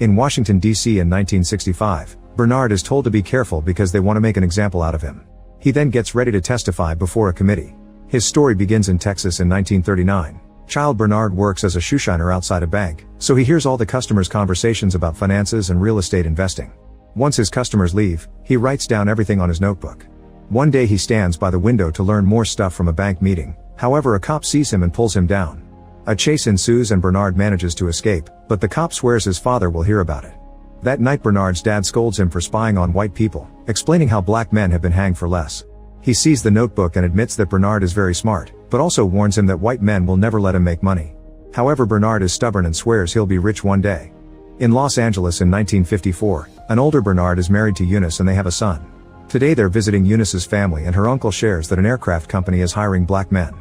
In Washington, D.C. in 1965, Bernard is told to be careful because they want to make an example out of him. He then gets ready to testify before a committee. His story begins in Texas in 1939. Child Bernard works as a shoeshiner outside a bank, so he hears all the customers' conversations about finances and real estate investing. Once his customers leave, he writes down everything on his notebook. One day he stands by the window to learn more stuff from a bank meeting, however a cop sees him and pulls him down. A chase ensues and Bernard manages to escape, but the cop swears his father will hear about it. That night Bernard's dad scolds him for spying on white people, explaining how black men have been hanged for less. He sees the notebook and admits that Bernard is very smart, but also warns him that white men will never let him make money. However, Bernard is stubborn and swears he'll be rich one day. In Los Angeles in 1954, an older Bernard is married to Eunice and they have a son. Today they're visiting Eunice's family and her uncle shares that an aircraft company is hiring black men.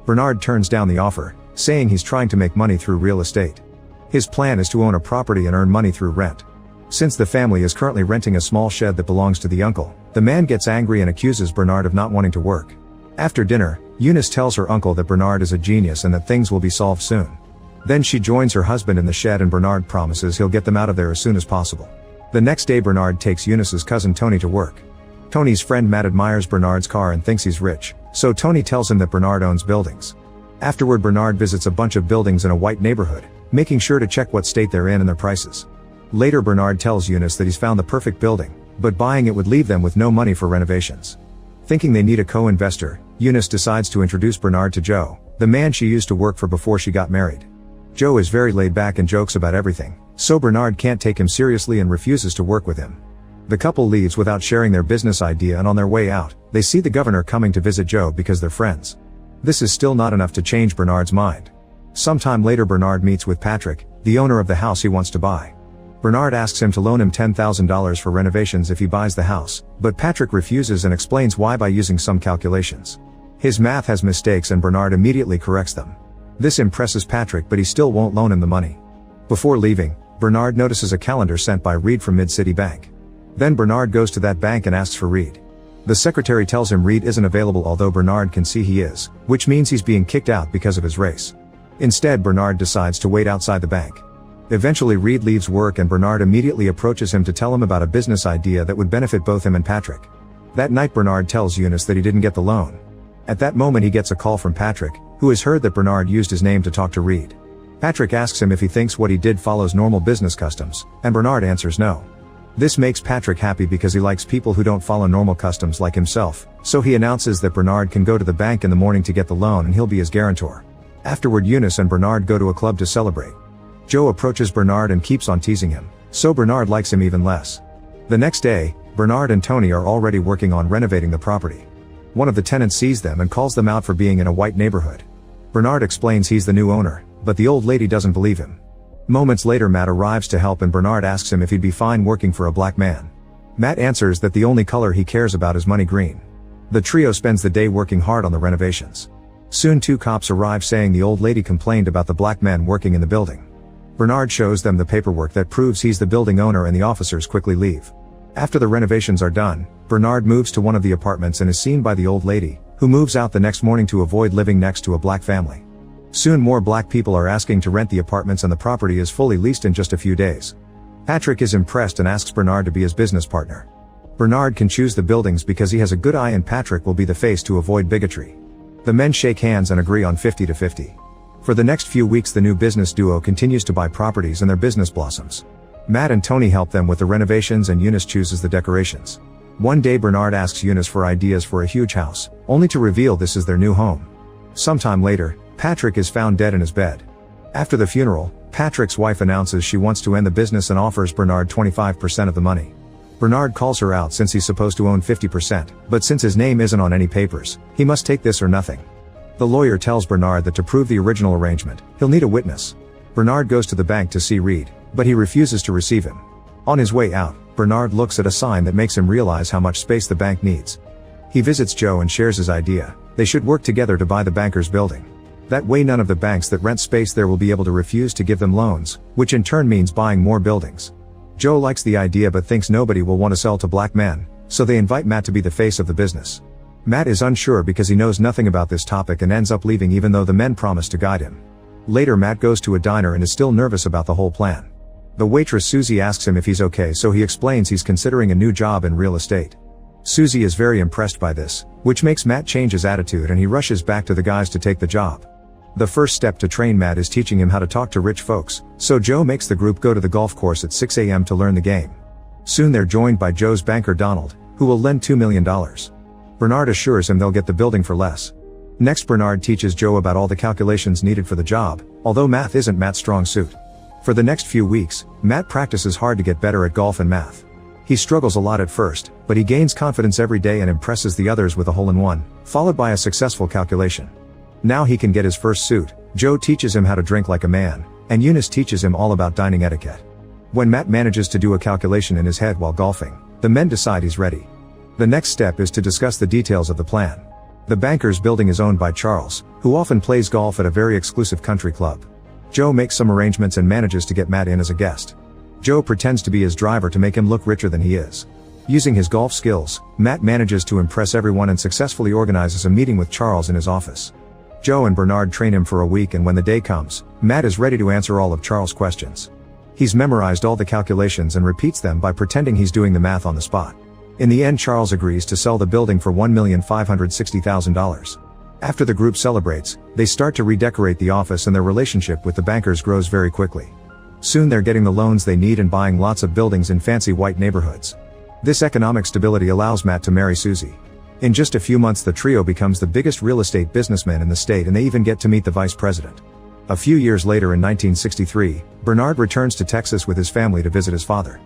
Bernard turns down the offer, saying he's trying to make money through real estate. His plan is to own a property and earn money through rent. Since the family is currently renting a small shed that belongs to the uncle, the man gets angry and accuses Bernard of not wanting to work. After dinner, Eunice tells her uncle that Bernard is a genius and that things will be solved soon. Then she joins her husband in the shed and Bernard promises he'll get them out of there as soon as possible. The next day Bernard takes Eunice's cousin Tony to work. Tony's friend Matt admires Bernard's car and thinks he's rich, so Tony tells him that Bernard owns buildings. Afterward Bernard visits a bunch of buildings in a white neighborhood, making sure to check what state they're in and their prices. Later Bernard tells Eunice that he's found the perfect building, but buying it would leave them with no money for renovations. Thinking they need a co-investor, Eunice decides to introduce Bernard to Joe, the man she used to work for before she got married. Joe is very laid back and jokes about everything, so Bernard can't take him seriously and refuses to work with him. The couple leaves without sharing their business idea and on their way out, they see the governor coming to visit Joe because they're friends. This is still not enough to change Bernard's mind. Sometime later Bernard meets with Patrick, the owner of the house he wants to buy. Bernard asks him to loan him $10,000 for renovations if he buys the house, but Patrick refuses and explains why by using some calculations. His math has mistakes and Bernard immediately corrects them. This impresses Patrick but he still won't loan him the money. Before leaving, Bernard notices a calendar sent by Reed from Mid-City Bank. Then Bernard goes to that bank and asks for Reed. The secretary tells him Reed isn't available although Bernard can see he is, which means he's being kicked out because of his race. Instead Bernard decides to wait outside the bank. Eventually Reed leaves work and Bernard immediately approaches him to tell him about a business idea that would benefit both him and Patrick. That night Bernard tells Eunice that he didn't get the loan. At that moment he gets a call from Patrick, who has heard that Bernard used his name to talk to Reed. Patrick asks him if he thinks what he did follows normal business customs, and Bernard answers no. This makes Patrick happy because he likes people who don't follow normal customs like himself, so he announces that Bernard can go to the bank in the morning to get the loan and he'll be his guarantor. Afterward Eunice and Bernard go to a club to celebrate. Joe approaches Bernard and keeps on teasing him, so Bernard likes him even less. The next day, Bernard and Tony are already working on renovating the property. One of the tenants sees them and calls them out for being in a white neighborhood. Bernard explains he's the new owner, but the old lady doesn't believe him. Moments later Matt arrives to help and Bernard asks him if he'd be fine working for a black man. Matt answers that the only color he cares about is money green. The trio spends the day working hard on the renovations. Soon 2 cops arrive saying the old lady complained about the black men working in the building. Bernard shows them the paperwork that proves he's the building owner and the officers quickly leave. After the renovations are done, Bernard moves to one of the apartments and is seen by the old lady, who moves out the next morning to avoid living next to a black family. Soon more black people are asking to rent the apartments and the property is fully leased in just a few days. Patrick is impressed and asks Bernard to be his business partner. Bernard can choose the buildings because he has a good eye and Patrick will be the face to avoid bigotry. The men shake hands and agree on 50-50. For the next few weeks the new business duo continues to buy properties and their business blossoms. Matt and Tony help them with the renovations and Eunice chooses the decorations. One day Bernard asks Eunice for ideas for a huge house, only to reveal this is their new home. Sometime later, Patrick is found dead in his bed. After the funeral, Patrick's wife announces she wants to end the business and offers Bernard 25% of the money. Bernard calls her out since he's supposed to own 50%, but since his name isn't on any papers, he must take this or nothing. The lawyer tells Bernard that to prove the original arrangement, he'll need a witness. Bernard goes to the bank to see Reed, but he refuses to receive him. On his way out, Bernard looks at a sign that makes him realize how much space the bank needs. He visits Joe and shares his idea. They should work together to buy the banker's building. That way none of the banks that rent space there will be able to refuse to give them loans, which in turn means buying more buildings. Joe likes the idea but thinks nobody will want to sell to black men, so they invite Matt to be the face of the business. Matt is unsure because he knows nothing about this topic and ends up leaving even though the men promise to guide him. Later Matt goes to a diner and is still nervous about the whole plan. The waitress Susie asks him if he's okay, so he explains he's considering a new job in real estate. Susie is very impressed by this, which makes Matt change his attitude and he rushes back to the guys to take the job. The first step to train Matt is teaching him how to talk to rich folks, so Joe makes the group go to the golf course at 6 a.m. to learn the game. Soon they're joined by Joe's banker Donald, who will lend $2 million. Bernard assures him they'll get the building for less. Next, Bernard teaches Joe about all the calculations needed for the job, although math isn't Matt's strong suit. For the next few weeks, Matt practices hard to get better at golf and math. He struggles a lot at first, but he gains confidence every day and impresses the others with a hole-in-one, followed by a successful calculation. Now he can get his first suit. Joe teaches him how to drink like a man, and Eunice teaches him all about dining etiquette. When Matt manages to do a calculation in his head while golfing, the men decide he's ready. The next step is to discuss the details of the plan. The banker's building is owned by Charles, who often plays golf at a very exclusive country club. Joe makes some arrangements and manages to get Matt in as a guest. Joe pretends to be his driver to make him look richer than he is. Using his golf skills, Matt manages to impress everyone and successfully organizes a meeting with Charles in his office. Joe and Bernard train him for a week, and when the day comes, Matt is ready to answer all of Charles' questions. He's memorized all the calculations and repeats them by pretending he's doing the math on the spot. In the end, Charles agrees to sell the building for $1,560,000. After the group celebrates, they start to redecorate the office and their relationship with the bankers grows very quickly. Soon they're getting the loans they need and buying lots of buildings in fancy white neighborhoods. This economic stability allows Matt to marry Susie. In just a few months, the trio becomes the biggest real estate businessmen in the state, and they even get to meet the vice president. A few years later, in 1963, Bernard returns to Texas with his family to visit his father.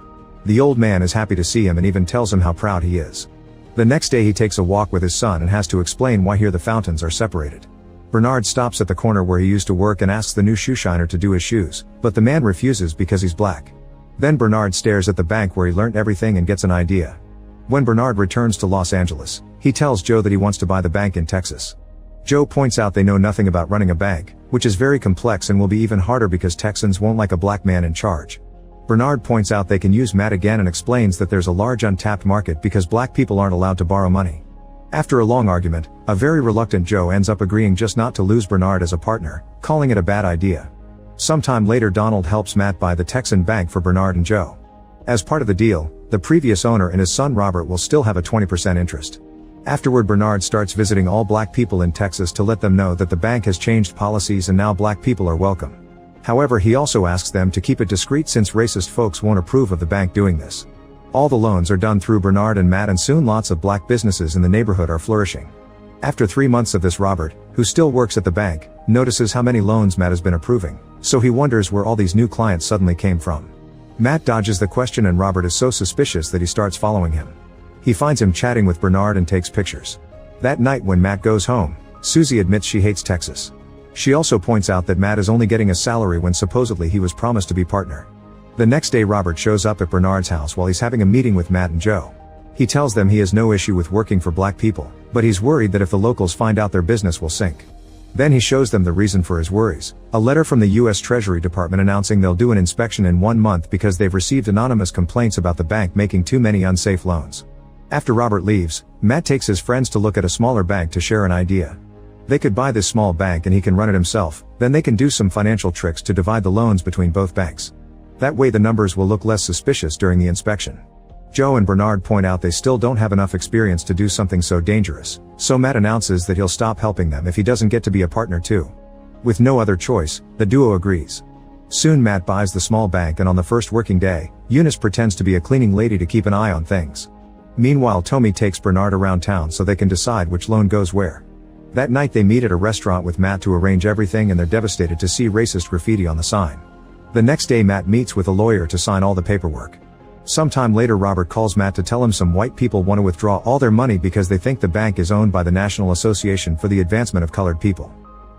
The old man is happy to see him and even tells him how proud he is. The next day he takes a walk with his son and has to explain why here the fountains are separated. Bernard stops at the corner where he used to work and asks the new shoe shiner to do his shoes, but the man refuses because he's black. Then Bernard stares at the bank where he learnt everything and gets an idea. When Bernard returns to Los Angeles, he tells Joe that he wants to buy the bank in Texas. Joe points out they know nothing about running a bank, which is very complex and will be even harder because Texans won't like a black man in charge. Bernard points out they can use Matt again and explains that there's a large untapped market because black people aren't allowed to borrow money. After a long argument, a very reluctant Joe ends up agreeing just not to lose Bernard as a partner, calling it a bad idea. Sometime later, Donald helps Matt buy the Texan bank for Bernard and Joe. As part of the deal, the previous owner and his son Robert will still have a 20% interest. Afterward, Bernard starts visiting all black people in Texas to let them know that the bank has changed policies and now black people are welcome. However, he also asks them to keep it discreet since racist folks won't approve of the bank doing this. All the loans are done through Bernard and Matt, and soon lots of black businesses in the neighborhood are flourishing. After 3 months of this, Robert, who still works at the bank, notices how many loans Matt has been approving, so he wonders where all these new clients suddenly came from. Matt dodges the question and Robert is so suspicious that he starts following him. He finds him chatting with Bernard and takes pictures. That night when Matt goes home, Susie admits she hates Texas. She also points out that Matt is only getting a salary when supposedly he was promised to be partner. The next day, Robert shows up at Bernard's house while he's having a meeting with Matt and Joe. He tells them he has no issue with working for black people, but he's worried that if the locals find out, their business will sink. Then he shows them the reason for his worries, a letter from the U.S. Treasury Department announcing they'll do an inspection in 1 month because they've received anonymous complaints about the bank making too many unsafe loans. After Robert leaves, Matt takes his friends to look at a smaller bank to share an idea. They could buy this small bank and he can run it himself, then they can do some financial tricks to divide the loans between both banks. That way the numbers will look less suspicious during the inspection. Joe and Bernard point out they still don't have enough experience to do something so dangerous, so Matt announces that he'll stop helping them if he doesn't get to be a partner too. With no other choice, the duo agrees. Soon Matt buys the small bank, and on the first working day, Eunice pretends to be a cleaning lady to keep an eye on things. Meanwhile, Tommy takes Bernard around town so they can decide which loan goes where. That night they meet at a restaurant with Matt to arrange everything, and they're devastated to see racist graffiti on the sign. The next day Matt meets with a lawyer to sign all the paperwork. Sometime later, Robert calls Matt to tell him some white people want to withdraw all their money because they think the bank is owned by the National Association for the Advancement of Colored People.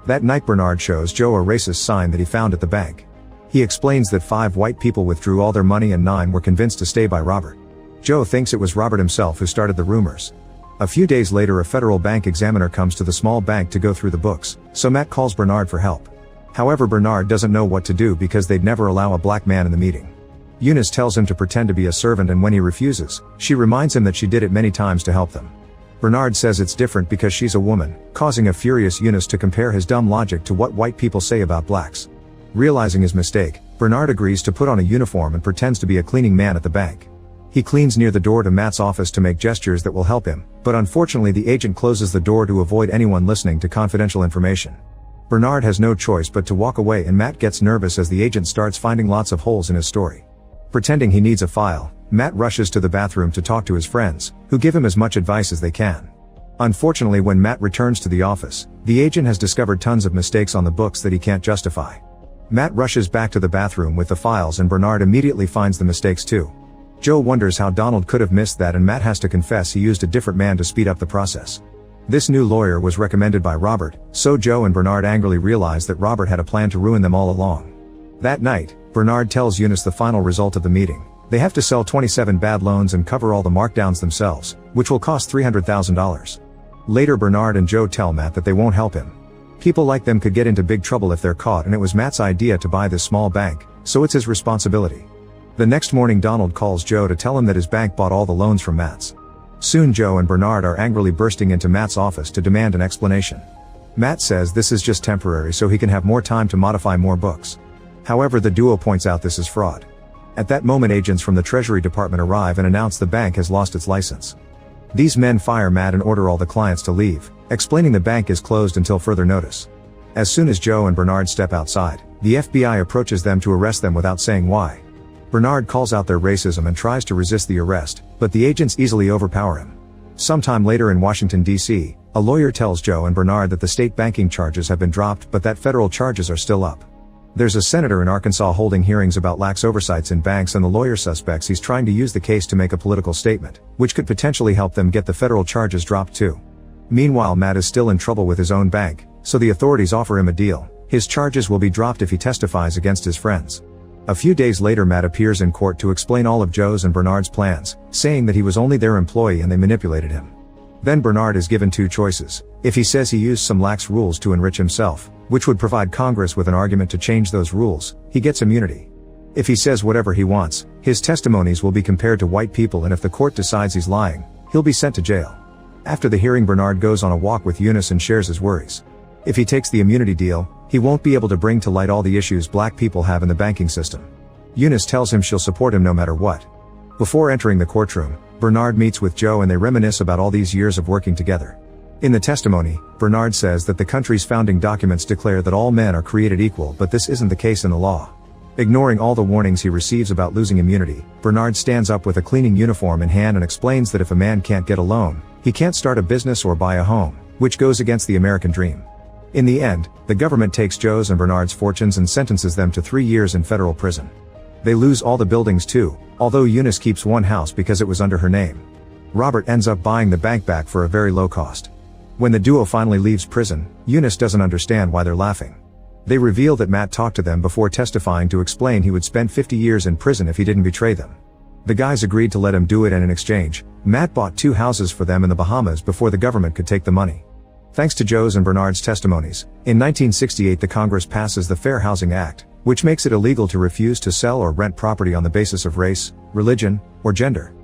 That night Bernard shows Joe a racist sign that he found at the bank. He explains that 5 white people withdrew all their money and 9 were convinced to stay by Robert. Joe thinks it was Robert himself who started the rumors. A few days later, a federal bank examiner comes to the small bank to go through the books, so Matt calls Bernard for help. However, Bernard doesn't know what to do because they'd never allow a black man in the meeting. Eunice tells him to pretend to be a servant, and when he refuses, she reminds him that she did it many times to help them. Bernard says it's different because she's a woman, causing a furious Eunice to compare his dumb logic to what white people say about blacks. Realizing his mistake, Bernard agrees to put on a uniform and pretends to be a cleaning man at the bank. He cleans near the door to Matt's office to make gestures that will help him, but unfortunately the agent closes the door to avoid anyone listening to confidential information. Bernard has no choice but to walk away, and Matt gets nervous as the agent starts finding lots of holes in his story. Pretending he needs a file, Matt rushes to the bathroom to talk to his friends, who give him as much advice as they can. Unfortunately, when Matt returns to the office, the agent has discovered tons of mistakes on the books that he can't justify. Matt rushes back to the bathroom with the files, and Bernard immediately finds the mistakes too. Joe wonders how Donald could have missed that, and Matt has to confess he used a different man to speed up the process. This new lawyer was recommended by Robert, so Joe and Bernard angrily realize that Robert had a plan to ruin them all along. That night, Bernard tells Eunice the final result of the meeting. They have to sell 27 bad loans and cover all the markdowns themselves, which will cost $300,000. Later, Bernard and Joe tell Matt that they won't help him. People like them could get into big trouble if they're caught, and it was Matt's idea to buy this small bank, so it's his responsibility. The next morning, Donald calls Joe to tell him that his bank bought all the loans from Matt's. Soon Joe and Bernard are angrily bursting into Matt's office to demand an explanation. Matt says this is just temporary so he can have more time to modify more books. However, the duo points out this is fraud. At that moment, agents from the Treasury Department arrive and announce the bank has lost its license. These men fire Matt and order all the clients to leave, explaining the bank is closed until further notice. As soon as Joe and Bernard step outside, the FBI approaches them to arrest them without saying why. Bernard calls out their racism and tries to resist the arrest, but the agents easily overpower him. Sometime later in Washington, D.C., a lawyer tells Joe and Bernard that the state banking charges have been dropped, but that federal charges are still up. There's a senator in Arkansas holding hearings about lax oversights in banks, and the lawyer suspects he's trying to use the case to make a political statement, which could potentially help them get the federal charges dropped too. Meanwhile, Matt is still in trouble with his own bank, so the authorities offer him a deal. His charges will be dropped if he testifies against his friends. A few days later, Matt appears in court to explain all of Joe's and Bernard's plans, saying that he was only their employee and they manipulated him. Then Bernard is given two choices. If he says he used some lax rules to enrich himself, which would provide Congress with an argument to change those rules, he gets immunity. If he says whatever he wants, his testimonies will be compared to white people, and if the court decides he's lying, he'll be sent to jail. After the hearing, Bernard goes on a walk with Eunice and shares his worries. If he takes the immunity deal, he won't be able to bring to light all the issues black people have in the banking system. Eunice tells him she'll support him no matter what. Before entering the courtroom, Bernard meets with Joe and they reminisce about all these years of working together. In the testimony, Bernard says that the country's founding documents declare that all men are created equal, but this isn't the case in the law. Ignoring all the warnings he receives about losing immunity, Bernard stands up with a cleaning uniform in hand and explains that if a man can't get a loan, he can't start a business or buy a home, which goes against the American dream. In the end, the government takes Joe's and Bernard's fortunes and sentences them to 3 years in federal prison. They lose all the buildings too, although Eunice keeps one house because it was under her name. Robert ends up buying the bank back for a very low cost. When the duo finally leaves prison, Eunice doesn't understand why they're laughing. They reveal that Matt talked to them before testifying to explain he would spend 50 years in prison if he didn't betray them. The guys agreed to let him do it, and in exchange, Matt bought 2 houses for them in the Bahamas before the government could take the money. Thanks to Joe's and Bernard's testimonies, in 1968 the Congress passes the Fair Housing Act, which makes it illegal to refuse to sell or rent property on the basis of race, religion, or gender.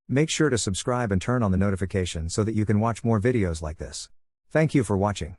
Make sure to subscribe and turn on the notification so that you can watch more videos like this. Thank you for watching.